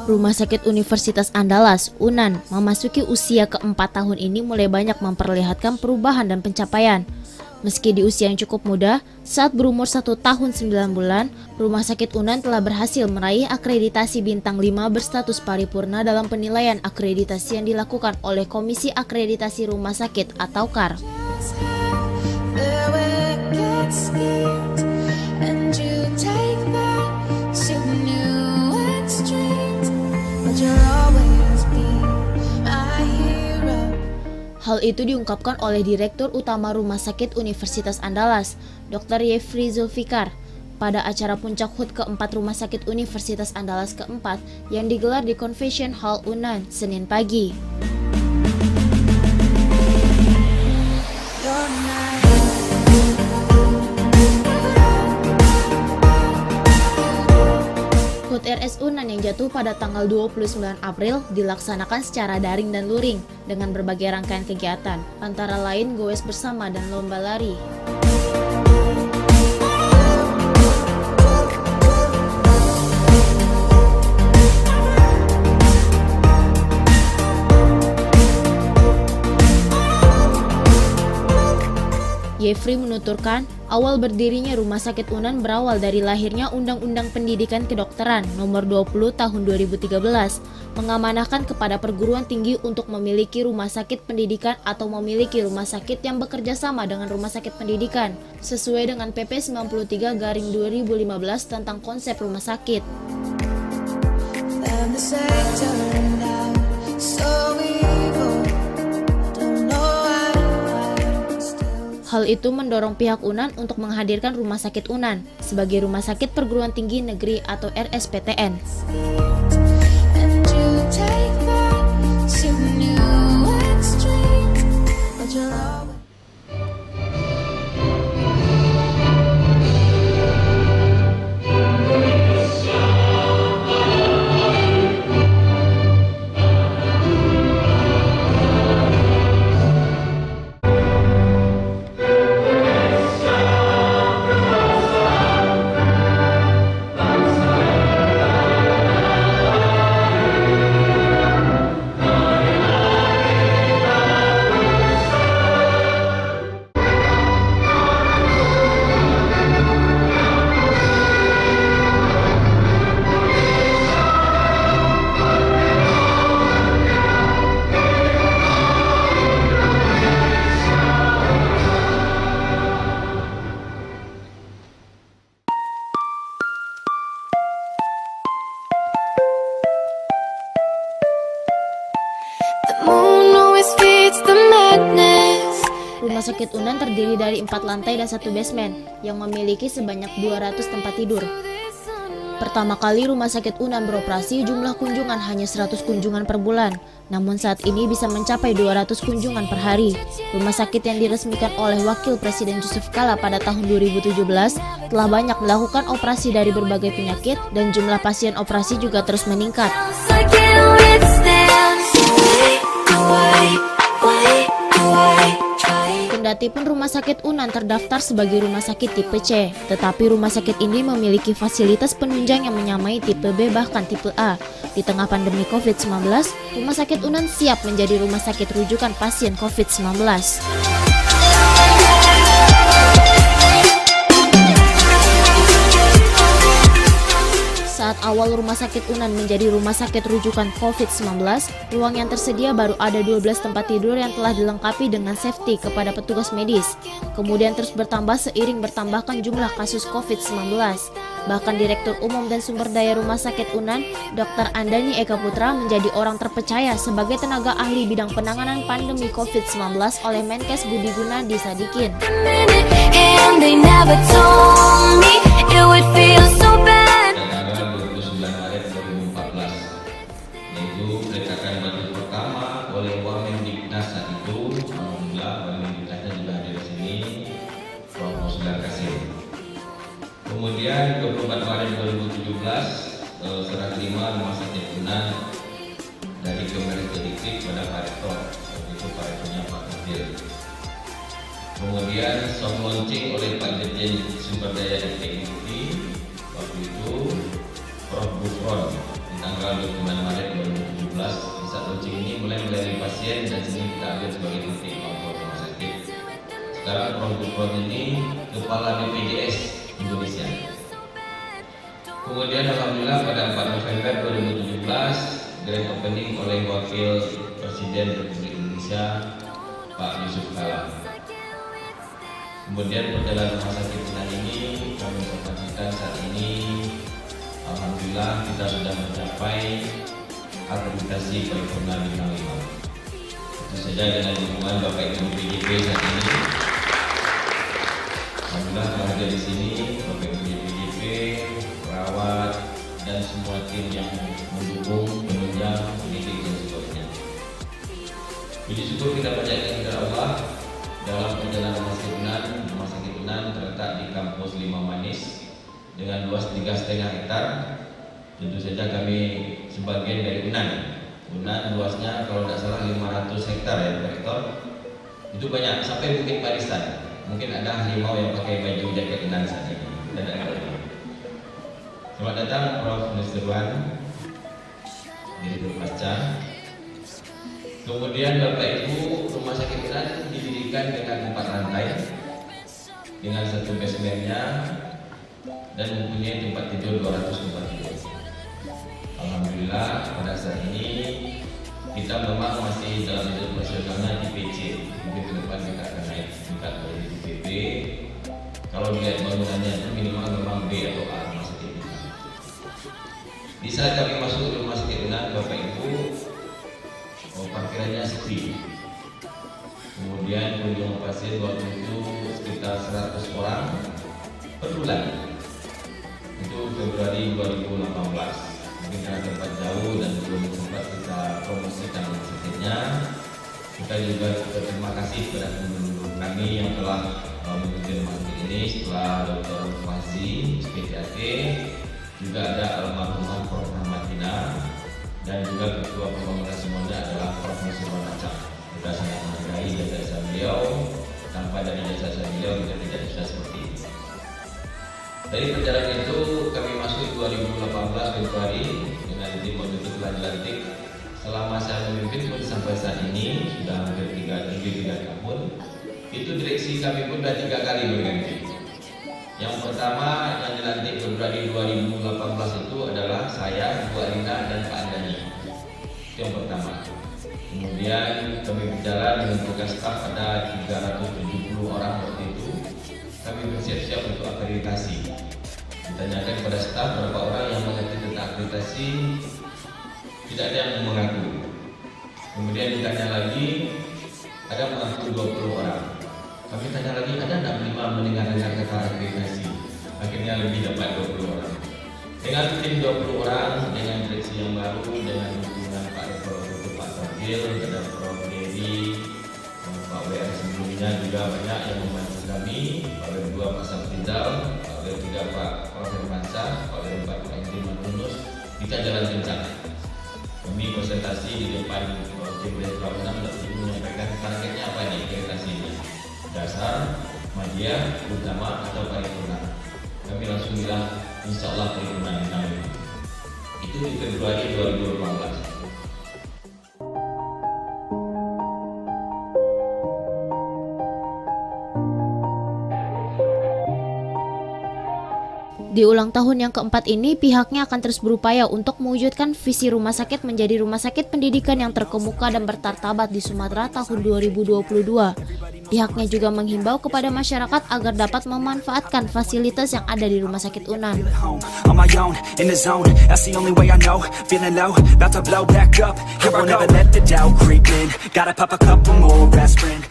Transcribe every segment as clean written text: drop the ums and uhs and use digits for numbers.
Rumah Sakit Universitas Andalas, UNAN, memasuki usia keempat tahun ini mulai banyak memperlihatkan perubahan dan pencapaian. Meski di usia yang cukup muda, saat berumur 1 tahun 9 bulan, Rumah Sakit UNAN telah berhasil meraih akreditasi bintang 5 berstatus paripurna dalam penilaian akreditasi yang dilakukan oleh Komisi Akreditasi Rumah Sakit atau KAR. Hal itu diungkapkan oleh Direktur Utama Rumah Sakit Universitas Andalas, Dr. Yefri Zulfikar, pada acara puncak HUT keempat Rumah Sakit Universitas Andalas keempat yang digelar di Convention Hall UNAN, Senin pagi. HUT RS UNAN yang jatuh pada tanggal 29 April dilaksanakan secara daring dan luring dengan berbagai rangkaian kegiatan, antara lain goes bersama dan lomba lari. Yefri menuturkan, awal berdirinya Rumah Sakit UNAN berawal dari lahirnya Undang-Undang Pendidikan Kedokteran Nomor 20 Tahun 2013, mengamanahkan kepada perguruan tinggi untuk memiliki rumah sakit pendidikan atau memiliki rumah sakit yang bekerja sama dengan rumah sakit pendidikan, sesuai dengan PP 93/2015 tentang konsep rumah sakit. Hal itu mendorong pihak UNAN untuk menghadirkan Rumah Sakit UNAN sebagai Rumah Sakit Perguruan Tinggi Negeri atau RSPTN. Rumah Sakit UNAN terdiri dari 4 lantai dan 1 basement yang memiliki sebanyak 200 tempat tidur. Pertama kali Rumah Sakit UNAN beroperasi, jumlah kunjungan hanya 100 kunjungan per bulan. Namun saat ini bisa mencapai 200 kunjungan per hari. Rumah sakit yang diresmikan oleh Wakil Presiden Yusuf Kala pada tahun 2017 telah banyak melakukan operasi dari berbagai penyakit dan jumlah pasien operasi juga terus meningkat. Kendatipun Rumah Sakit UNAN terdaftar sebagai rumah sakit tipe C, tetapi rumah sakit ini memiliki fasilitas penunjang yang menyamai tipe B bahkan tipe A. Di tengah pandemi COVID-19, Rumah Sakit UNAN siap menjadi rumah sakit rujukan pasien COVID-19. Saat awal Rumah Sakit UNAN menjadi rumah sakit rujukan COVID-19, ruang yang tersedia baru ada 12 tempat tidur yang telah dilengkapi dengan safety kepada petugas medis. Kemudian terus bertambah seiring bertambahkan jumlah kasus COVID-19. Bahkan Direktur Umum dan Sumber Daya Rumah Sakit UNAN, Dr. Andani Eka Putra menjadi orang terpercaya sebagai tenaga ahli bidang penanganan pandemi COVID-19 oleh Menkes Budi Gunadi Sadikin. Kemudian 24 Maret 2017 serah terima Rumah Sakit UNAN dari Kemenristek pada Pak Rektor, itu Pak Rektornya Pak Fadil. Kemudian soft launching oleh Pak Dirjen Sumber Daya IPIT waktu itu Prof. Bufron tanggal 29 Maret 2017. Di saat launching ini mulai melayani pasien dan sini kita ambil sebagai titik kontrol rumah sakit. Sekarang produk ini Kepala BPJS Indonesia. Kemudian alhamdulillah pada 4 November 2017 grand opening oleh Wakil Presiden Republik Indonesia Pak Yusuf Kala. Kemudian perjalanan rumah sakit Unan ini kami informasikan saat ini alhamdulillah kita sudah mencapai akreditasi paripurna bintang 5. Itu saja dengan dukungan Bapak Ibu BPJP saat ini. Alhamdulillah telah hadir di sini Bapak Ibu BPJP, perawat dan semua tim yang mendukung, menunjang, pendidik dan sebagainya. Puji syukur kita panjatkan kepada Allah dalam perjalanan rumah sakit Unan terletak di kampus 5 Manis dengan luas 3,5 hektar. Tentu saja kami sebagian dari Unan. Unan luasnya kalau tidak salah 500 hektar ya Pak Rektor. Itu banyak sampai Bukit Barisan. Mungkin ada harimau yang pakai baju jaket Unan saat ini. Selamat datang Prof. Nusirwan, Direktur Pasca. Kemudian Bapak Ibu, rumah sakit Unan didirikan dengan 4 lantai dengan 1 basementnya dan mempunyai tempat tidur 200 tempat tidur. Alhamdulillah pada saat ini kita memang masih dalam bentuk operasionalnya di PC. Mungkin ke depan kita akan naik tingkat dari DPP. Kalau dilihat bangunannya itu minimal memang B atau A rumah sakit Unan. Di saat kami masuk ke rumah sakit Unan, Bapak Ibu, parkirannya sepi. Kemudian kunjungan pasien waktu itu sekitar 100 orang per bulan. Itu Februari 2018. Mungkin karena tempat jauh dan belum sempat kita promosikan rumah sakitnya. Kita juga berterima kasih kepada penduduk kami yang telah mengikuti rumah sakit ini setelah Dr. Fazi, SPTAT, juga ada almarhumah Prof. Rahmatina, dan juga ketua pembangunan semuanya adalah Prof. Nusirwan Acak. Kita sangat menghargai jasa beliau. Tanpa dari jasa beliau kita tidak bisa seperti ini. Dari perjalanan itu kami masuk 2018 Februari dengan tim waktu itu telah dilantik. Selama saya memimpin pun sampai saat ini sudah hampir 3 tahun. Itu direksi kami pun sudah 3 kali berganti. Yang pertama yang dilantik Februari 2018 itu adalah saya, Bu Alina, dan Pak Andani. Itu yang pertama. Kemudian kami berjalan mengumpulkan staf ada 370 orang waktu itu. Kami bersiap-siap untuk akreditasi. Ditanyakan kepada staf berapa orang yang mengerti tentang akreditasi, tidak ada yang mengaku. Kemudian ditanya lagi, ada mengaku 20 orang. Kami tanya lagi, ada tidak minimal mendengar kata akreditasi? Akhirnya lebih dapat 20 orang. Dengan tim 20 orang, dengan direksi yang baru, dengan dukungan Pak Rektor, Pak Fadil, ada Prof. Dedi, Pak WR sebelumnya juga banyak yang membantu kami. Pak WR 2 Pak Saprizal, Pak WR 3 Pak Prof. Hermansyah, Pak WR 4 Pak Hendri Manunus. Kita jalan kencang. Kami presentasi di depan tim Direktur untuk menyampaikan targetnya apa nih akreditasi ini. Dasar, media, utama atau paripurna. Kami langsung bilang insya Allah paripurna ini. Itu di Februari 2018. Di ulang tahun yang keempat ini, pihaknya akan terus berupaya untuk mewujudkan visi rumah sakit menjadi rumah sakit pendidikan yang terkemuka dan bermartabat di Sumatera tahun 2022. Pihaknya juga menghimbau kepada masyarakat agar dapat memanfaatkan fasilitas yang ada di Rumah Sakit Unan.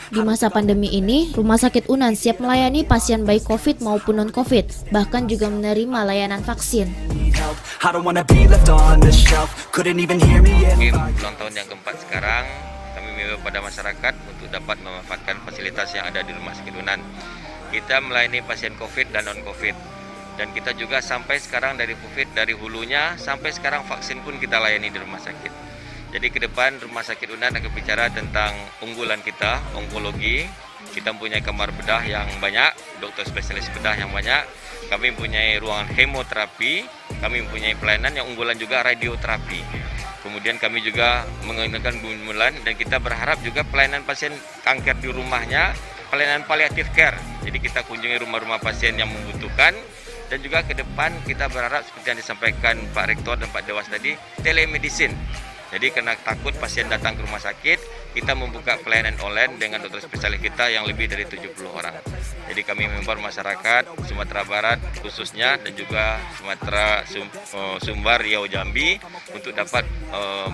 Di masa pandemi ini, Rumah Sakit Unan siap melayani pasien baik COVID maupun non-COVID, bahkan juga menerima layanan vaksin. Mungkin ulang tahun yang keempat sekarang, kami mengimbau pada masyarakat untuk dapat memanfaatkan fasilitas yang ada di Rumah Sakit Unan. Kita melayani pasien COVID dan non-COVID, dan kita juga sampai sekarang dari COVID, dari hulunya sampai sekarang vaksin pun kita layani di rumah sakit. Jadi ke depan Rumah Sakit Unan akan bicara tentang unggulan kita, onkologi. Kita mempunyai kamar bedah yang banyak, dokter spesialis bedah yang banyak, kami mempunyai ruangan hemoterapi, kami mempunyai pelayanan yang unggulan juga radioterapi. Kemudian kami juga menggunakan bulan dan kita berharap juga pelayanan pasien kanker di rumahnya, pelayanan palliative care. Jadi kita kunjungi rumah-rumah pasien yang membutuhkan dan juga ke depan kita berharap seperti yang disampaikan Pak Rektor dan Pak Dewas tadi, telemedicine. Jadi karena takut pasien datang ke rumah sakit, kita membuka pelayanan online dengan dokter spesialis kita yang lebih dari 70 orang. Jadi kami mengimbau masyarakat Sumatera Barat khususnya dan juga Sumatera Sumbar, Riau, Jambi untuk dapat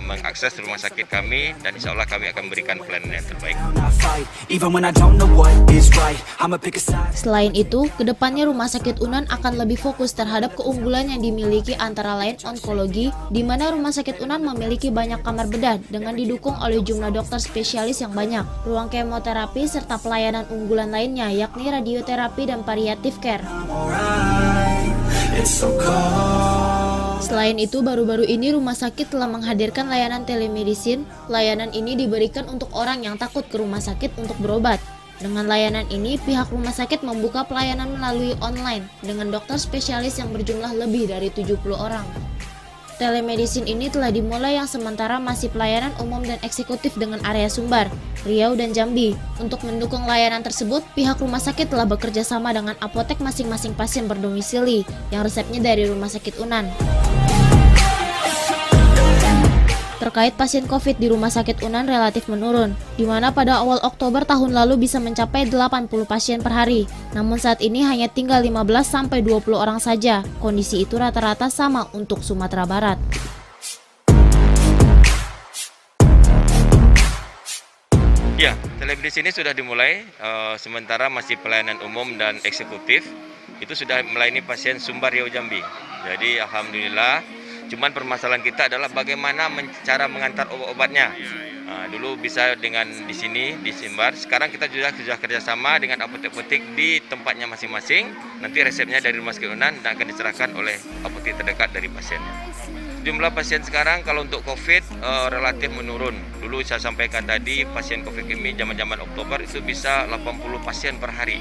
mengakses rumah sakit kami dan insya Allah kami akan berikan pelayanan yang terbaik. Selain itu, kedepannya Rumah Sakit Unan akan lebih fokus terhadap keunggulan yang dimiliki antara lain onkologi, di mana Rumah Sakit Unan memiliki banyak kamar bedah dengan didukung oleh jumlah dokter spesialis yang banyak, ruang kemoterapi serta pelayanan unggulan lainnya yakni radioterapi dan palliative care. Selain itu, baru-baru ini rumah sakit telah menghadirkan layanan telemedicine. Layanan ini diberikan untuk orang yang takut ke rumah sakit untuk berobat. Dengan layanan ini, pihak rumah sakit membuka pelayanan melalui online dengan dokter spesialis yang berjumlah lebih dari 70 orang. Telemedicine ini telah dimulai yang sementara masih pelayanan umum dan eksekutif dengan area Sumbar, Riau, dan Jambi. Untuk mendukung layanan tersebut, pihak rumah sakit telah bekerja sama dengan apotek masing-masing pasien berdomisili yang resepnya dari Rumah Sakit Unan. Terkait pasien COVID di Rumah Sakit Unan relatif menurun, di mana pada awal Oktober tahun lalu bisa mencapai 80 pasien per hari. Namun saat ini hanya tinggal 15-20 orang saja. Kondisi itu rata-rata sama untuk Sumatera Barat. Ya, telemedicine ini sudah dimulai, sementara masih pelayanan umum dan eksekutif. Itu sudah melayani pasien Sumbar, Riau, Jambi. Jadi alhamdulillah. Cuman permasalahan kita adalah bagaimana cara mengantar obat-obatnya. Dulu bisa dengan di sini di Sumbar. Sekarang kita sudah kerjasama dengan apotek-apotek di tempatnya masing-masing. Nanti resepnya dari Rumah Sakit Unan dan akan diserahkan oleh apotek terdekat dari pasiennya. Jumlah pasien sekarang kalau untuk COVID relatif menurun. Dulu saya sampaikan tadi pasien COVID ini zaman-zaman Oktober itu bisa 80 pasien per hari.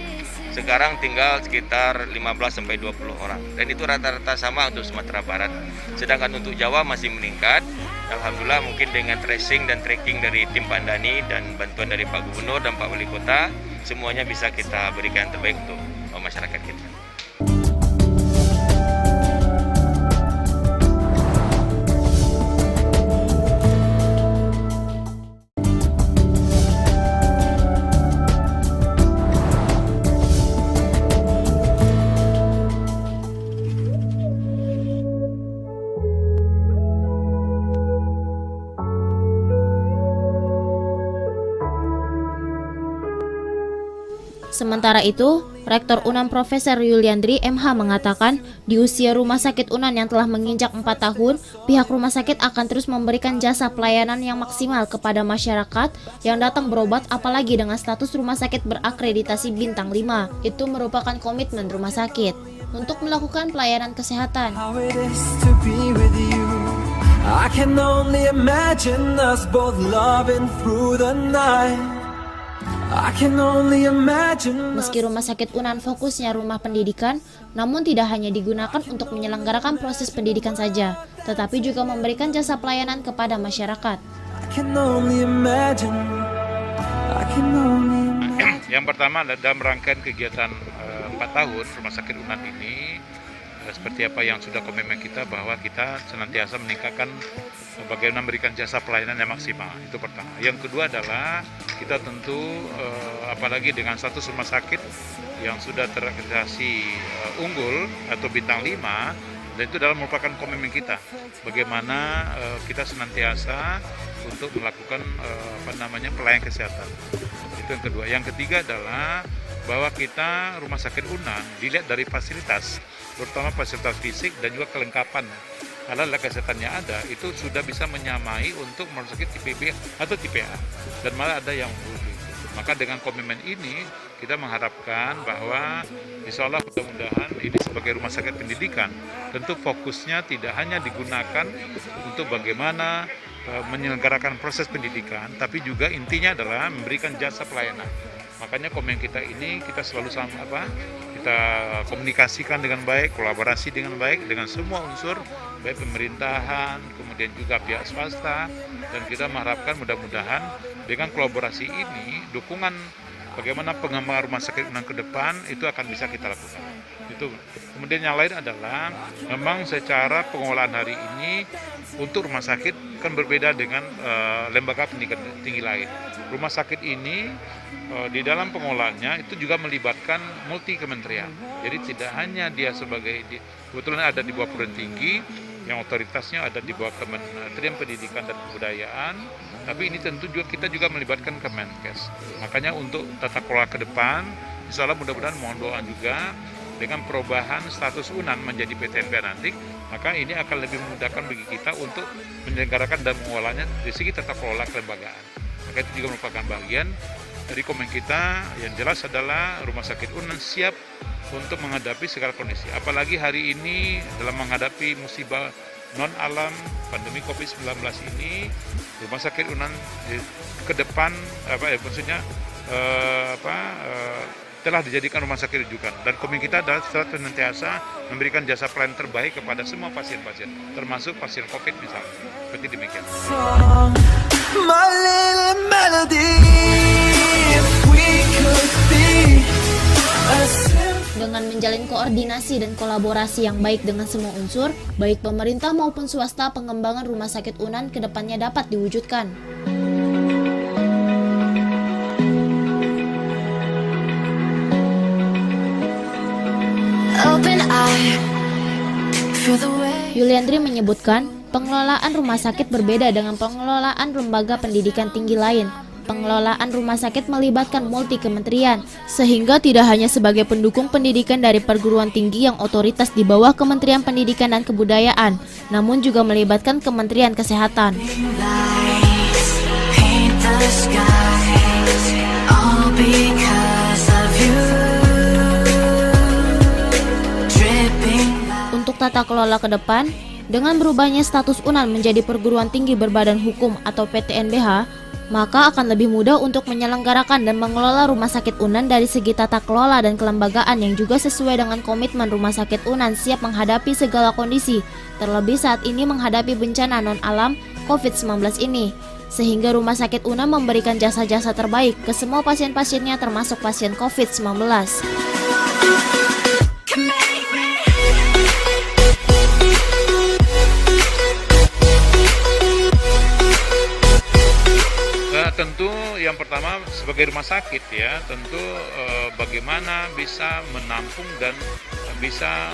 Sekarang tinggal sekitar 15-20 orang. Dan itu rata-rata sama untuk Sumatera Barat. Sedangkan untuk Jawa masih meningkat. Alhamdulillah mungkin dengan tracing dan tracking dari tim Pandani dan bantuan dari Pak Gubernur dan Pak Wali Kota, semuanya bisa kita berikan yang terbaik untuk masyarakat kita. Sementara itu, Rektor Unan Profesor Yuliandri MH mengatakan, di usia Rumah Sakit Unan yang telah menginjak 4 tahun, pihak rumah sakit akan terus memberikan jasa pelayanan yang maksimal kepada masyarakat yang datang berobat, apalagi dengan status rumah sakit berakreditasi bintang 5. Itu merupakan komitmen rumah sakit untuk melakukan pelayanan kesehatan. I can only imagine us both loving through the night. Meski Rumah Sakit Unan fokusnya rumah pendidikan, namun tidak hanya digunakan untuk menyelenggarakan proses pendidikan saja, tetapi juga memberikan jasa pelayanan kepada masyarakat. Yang pertama dalam rangkaian kegiatan 4 tahun Rumah Sakit Unan ini, seperti apa yang sudah komitmen kita bahwa kita senantiasa meningkatkan bagaimana memberikan jasa pelayanan yang maksimal. Itu pertama. Yang kedua adalah kita tentu apalagi dengan status rumah sakit yang sudah terakreditasi unggul atau bintang 5, dan itu adalah merupakan komitmen kita bagaimana kita senantiasa untuk melakukan pelayanan kesehatan. Itu yang kedua. Yang ketiga adalah bahwa kita Rumah Sakit Unan dilihat dari fasilitas, terutama fasilitas fisik dan juga kelengkapan alat kesehatan yang ada, itu sudah bisa menyamai untuk rumah sakit tipe B atau tipe A, dan malah ada yang lebih. Maka dengan komitmen ini kita mengharapkan bahwa insya Allah mudah-mudahan ini sebagai rumah sakit pendidikan, tentu fokusnya tidak hanya digunakan untuk bagaimana menyelenggarakan proses pendidikan, tapi juga intinya adalah memberikan jasa pelayanan. Makanya komen kita ini kita selalu kita komunikasikan dengan baik, kolaborasi dengan baik dengan semua unsur, baik pemerintahan, kemudian juga pihak swasta, dan kita mengharapkan mudah-mudahan dengan kolaborasi ini dukungan bagaimana pengembangan rumah sakit UNAN ke depan itu akan bisa kita lakukan. Itu. Kemudian yang lain adalah memang secara pengelolaan hari ini untuk rumah sakit kan berbeda dengan lembaga pendidikan tinggi lain. Rumah sakit ini di dalam pengelolaannya itu juga melibatkan multi kementerian. Jadi tidak hanya dia kebetulan ada di bawah perguruan tinggi yang otoritasnya ada di bawah Kementerian Pendidikan dan Kebudayaan, tapi ini tentu juga kita juga melibatkan Kemenkes. Makanya untuk tata kelola ke depan, insya Allah mudah-mudahan mohon doa juga dengan perubahan status UNAN menjadi PTNP nanti, maka ini akan lebih memudahkan bagi kita untuk menyelenggarakan dan mengolahnya dari segi tata kelola kelembagaan. Maka itu juga merupakan bagian dari komen kita. Yang jelas adalah rumah sakit UNAN siap untuk menghadapi segala kondisi. Apalagi hari ini dalam menghadapi musibah non-alam pandemi COVID-19 ini, rumah sakit UNAN ke depan telah dijadikan rumah sakit rujukan, dan komen kita adalah senantiasa memberikan jasa pelayanan terbaik kepada semua pasien-pasien, termasuk pasien COVID misalnya. Seperti demikian. My little melody, if we could be a Dengan menjalin koordinasi dan kolaborasi yang baik dengan semua unsur, baik pemerintah maupun swasta, pengembangan rumah sakit UNAN ke depannya dapat diwujudkan. Yuliandri menyebutkan, pengelolaan rumah sakit berbeda dengan pengelolaan lembaga pendidikan tinggi lain. Pengelolaan rumah sakit melibatkan multi kementerian, sehingga tidak hanya sebagai pendukung pendidikan dari perguruan tinggi yang otoritas di bawah Kementerian Pendidikan dan Kebudayaan, namun juga melibatkan Kementerian Kesehatan. Untuk tata kelola ke depan, dengan berubahnya status UNAN menjadi perguruan tinggi berbadan hukum atau PTNBH, maka akan lebih mudah untuk menyelenggarakan dan mengelola rumah sakit UNAN dari segi tata kelola dan kelembagaan yang juga sesuai dengan komitmen rumah sakit UNAN siap menghadapi segala kondisi, terlebih saat ini menghadapi bencana non-alam COVID-19 ini. Sehingga rumah sakit UNAN memberikan jasa-jasa terbaik ke semua pasien-pasiennya termasuk pasien COVID-19. Tentu yang pertama sebagai rumah sakit ya, tentu bagaimana bisa menampung dan bisa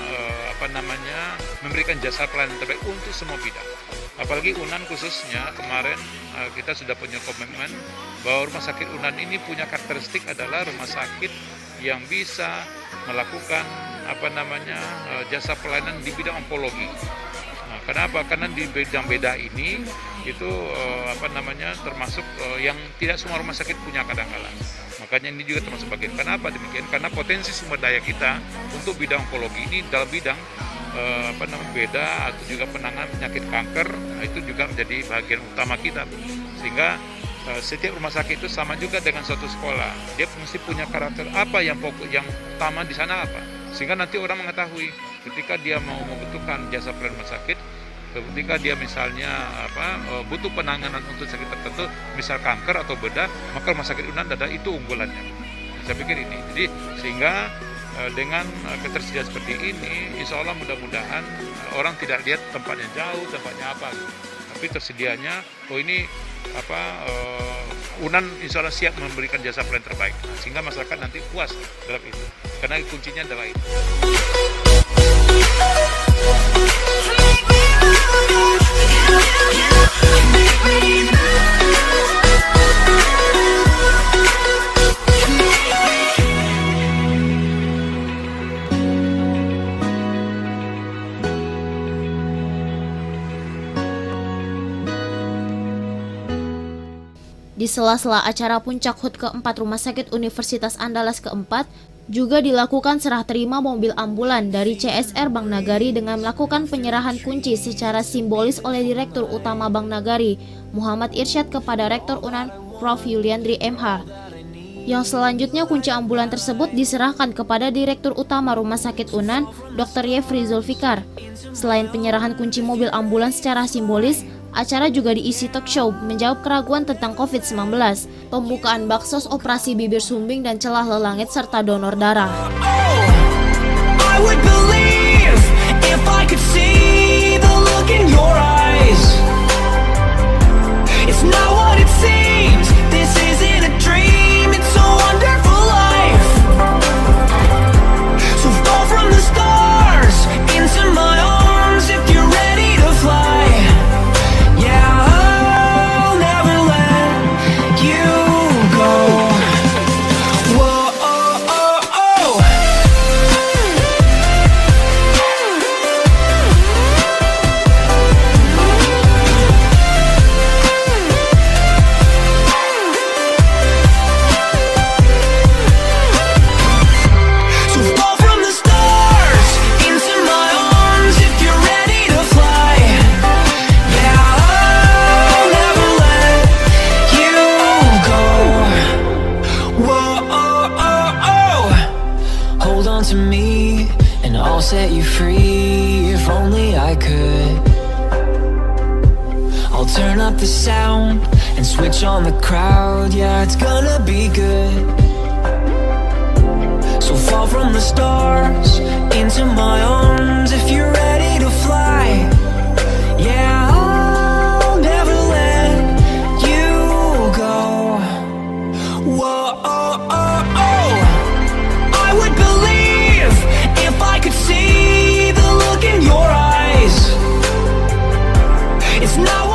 memberikan jasa pelayanan terbaik untuk semua bidang. Apalagi UNAN khususnya kemarin kita sudah punya komitmen bahwa rumah sakit UNAN ini punya karakteristik adalah rumah sakit yang bisa melakukan jasa pelayanan di bidang onkologi. Kenapa? Karena di bidang beda ini itu termasuk yang tidak semua rumah sakit punya kadang-kadang. Makanya ini juga termasuk bagian. Kenapa demikian? Karena potensi sumber daya kita untuk bidang onkologi ini dalam bidang beda atau juga penanganan penyakit kanker itu juga menjadi bagian utama kita. Sehingga setiap rumah sakit itu sama juga dengan suatu sekolah. Dia mesti punya karakter apa yang utama di sana apa. Sehingga nanti orang mengetahui ketika dia mau membutuhkan jasa pelayanan rumah sakit, ketika dia misalnya butuh penanganan untuk sakit tertentu, misal kanker atau bedah, maka rumah sakit UNAN adalah itu unggulannya. Saya pikir ini. Jadi sehingga dengan ketersediaan seperti ini, insya Allah mudah-mudahan orang tidak lihat tempatnya jauh, tempatnya apa, tapi tersedianya UNAN insya Allah siap memberikan jasa pelayanan terbaik, sehingga masyarakat nanti puas dalam itu. Karena kuncinya adalah itu. Di sela-sela acara puncak HUT ke-4 Rumah Sakit Universitas Andalas ke-4, juga dilakukan serah terima mobil ambulan dari CSR Bank Nagari dengan melakukan penyerahan kunci secara simbolis oleh Direktur Utama Bank Nagari, Muhammad Irsyad kepada Rektor UNAN, Prof. Yuliandri MH. Yang selanjutnya kunci ambulan tersebut diserahkan kepada Direktur Utama Rumah Sakit Unan, Dr. Yefri Zulfikar. Selain penyerahan kunci mobil ambulans secara simbolis, acara juga diisi talk show menjawab keraguan tentang COVID-19, pembukaan baksos operasi bibir sumbing dan celah lelangit serta donor darah. I would believe if I could see the look in your eyes. It's not what it seems. This isn't a dream. It's a wonderful life. So fall from the stars into my arms if you're ready to fly. Yeah, I'll never let you go. Whoa, oh, oh, oh. So fall from the stars into my arms if you're ready to fly. Yeah, I'll never let you go. Whoa, oh, oh, oh. Hold on to me and I'll set you free. If only I could. I'll turn up the sound and switch on the crowd. Yeah, it's gonna be good. So fall from the stars into my arms if you're ready to fly. Yeah, I'll never let you go. Whoa, oh, oh, oh. I would believe if I could see the look in your eyes. It's not